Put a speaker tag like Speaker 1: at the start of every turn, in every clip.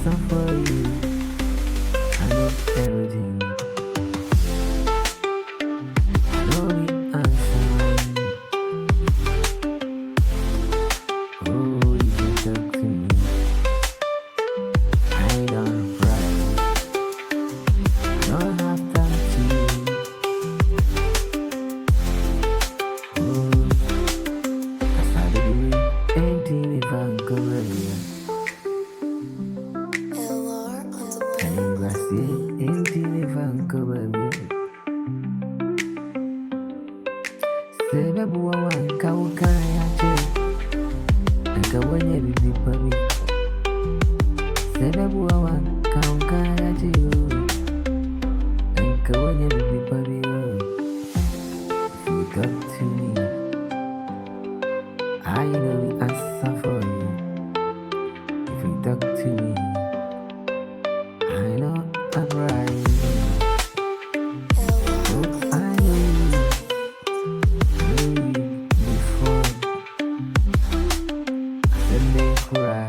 Speaker 1: answer for you. I know everything. I know the answer. Oh, you can talk to me. I don't cry. I don't have time to. Oh, I started doing anything if I go earlier. And I say anything if I go earlier. Sebebu wa wanka ukaya je. Naka wenye bibi pabi. Sebebu wa wanka ukaya je. Naka wenye bibi pabi. If you talk to me, I know the answer for you. If you talk to me, I know I'm right. Oh, I know you before. Then they cry,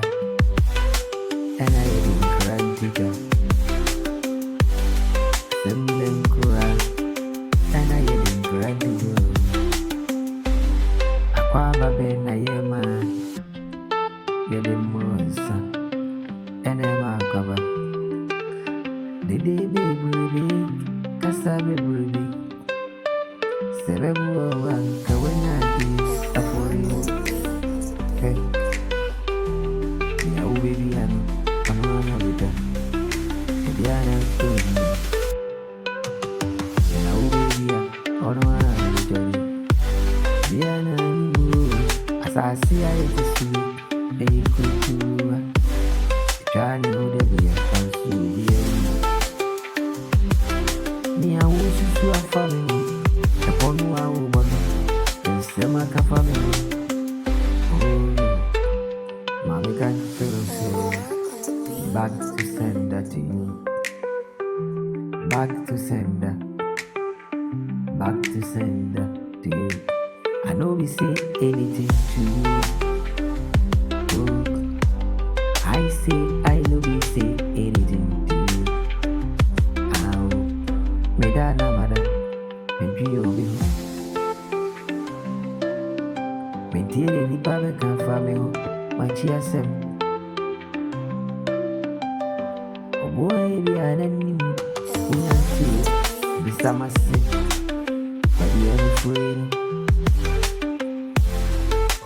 Speaker 1: and I didn't cry together. Then they cry, and I didn't cry together. Akwaba bena yema, yede monsa, and Emma cover. Dede baby, kasa baby. Sebebu wa wanka wena di afori. Hey, ya baby ano, amana bida. Ediana kuni. Ya baby ya, ono ana bida. Ediana ni asasi aye tisui, eyi kutuwa. Chani udebiya kansubiya. Ni awusu suwa family. Eponu wa ubonu. Ensema ka family. Oh, mami can feel say. Back to sender to you. Back to sender. Back to sender to you. I know we say anything to you. Oh, I know we say anything to you. Ow, medana madam, maybe you'll be home. Maintain any public and family, my cheer sem. Oh boy, be an enemy. We are still be some sick, but we are afraid.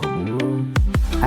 Speaker 1: Oh, I